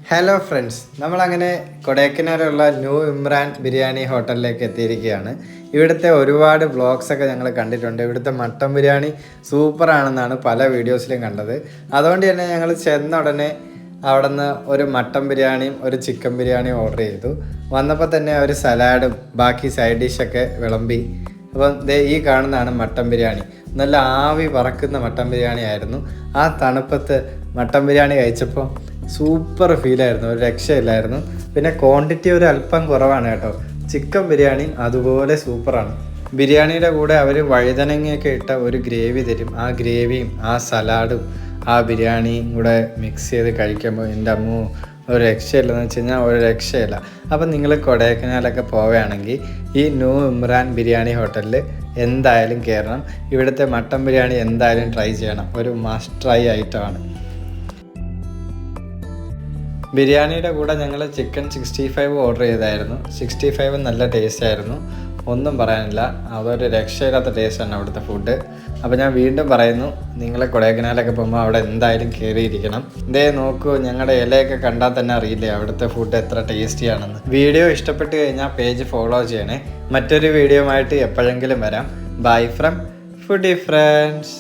Hello friends, നമ്മളങ്ങനെ കൊടൈക്കനാലുള്ള new Imran biryani ഹോട്ടലിലേക്ക് എത്തിയിരിക്കുകയാണ്. ഇവിടുത്തെ ഒരുപാട് വ്ളോഗ്സൊക്കെ ഞങ്ങൾ കണ്ടിട്ടുണ്ട്. ഇവിടുത്തെ മട്ടൻ ബിരിയാണി സൂപ്പറാണെന്നാണ് പല വീഡിയോസിലും കണ്ടത്. അതുകൊണ്ട് തന്നെ ഞങ്ങൾ ചെന്ന ഉടനെ അവിടെ നിന്ന് ഒരു മട്ടൻ ബിരിയാണിയും ഒരു ചിക്കൻ ബിരിയാണിയും ഓർഡർ ചെയ്തു. വന്നപ്പോൾ തന്നെ ഒരു സലാഡും ബാക്കി സൈഡ് ഡിഷൊക്കെ വിളമ്പി. അപ്പം ഈ കാണുന്നതാണ് മട്ടൻ ബിരിയാണി. നല്ല ആവി പറക്കുന്ന മട്ടൻ ബിരിയാണി ആയിരുന്നു. ആ തണുപ്പത്ത് മട്ടൻ ബിരിയാണി കഴിച്ചപ്പോൾ സൂപ്പർ ഫീലായിരുന്നു, ഒരു രക്ഷയില്ലായിരുന്നു. പിന്നെ ക്വാണ്ടിറ്റി ഒരു അല്പം കുറവാണ് കേട്ടോ. ചിക്കൻ ബിരിയാണി അതുപോലെ സൂപ്പറാണ്. ബിരിയാണിയുടെ കൂടെ അവർ വഴുതനങ്ങയൊക്കെ ഇട്ട ഒരു ഗ്രേവി തരും. ആ ഗ്രേവിയും ആ സലാഡും ആ ബിരിയാണിയും കൂടെ മിക്സ് ചെയ്ത് കഴിക്കുമ്പോൾ എൻ്റെ അമ്മോ ഒരു രക്ഷയില്ലെന്ന് വെച്ച് കഴിഞ്ഞാൽ ഒരു രക്ഷയില്ല. അപ്പം നിങ്ങൾ കൊടൈക്കനാലൊക്കെ പോവുകയാണെങ്കിൽ ഈ ന്യൂ ഇമ്രാൻ ബിരിയാണി ഹോട്ടലിൽ എന്തായാലും കയറണം. ഇവിടുത്തെ മട്ടൻ ബിരിയാണി എന്തായാലും ട്രൈ ചെയ്യണം. ഒരു മസ്റ്റ് ട്രൈ ഐറ്റമാണ്. ബിരിയാണിയുടെ കൂടെ ഞങ്ങൾ ചിക്കൻ 65 ഓർഡർ ചെയ്തായിരുന്നു. 65 നല്ല ടേസ്റ്റ് ആയിരുന്നു, ഒന്നും പറയാനില്ല. അതൊരു രക്ഷയില്ലാത്ത ടേസ്റ്റാണ് അവിടുത്തെ ഫുഡ്. അപ്പോൾ ഞാൻ വീണ്ടും പറയുന്നു, നിങ്ങൾ കൊടൈക്കനാലൊക്കെ പോകുമ്പോൾ അവിടെ എന്തായാലും കയറിയിരിക്കണം. നോക്കൂ, ഞങ്ങളുടെ ഇലയൊക്കെ കണ്ടാൽ തന്നെ അറിയില്ലേ അവിടുത്തെ ഫുഡ് എത്ര ടേസ്റ്റിയാണെന്ന്. വീഡിയോ ഇഷ്ടപ്പെട്ട് കഴിഞ്ഞാൽ പേജ് ഫോളോ ചെയ്യണേ. മറ്റൊരു വീഡിയോ ആയിട്ട് എപ്പോഴെങ്കിലും വരാം. Bye from foodie friends.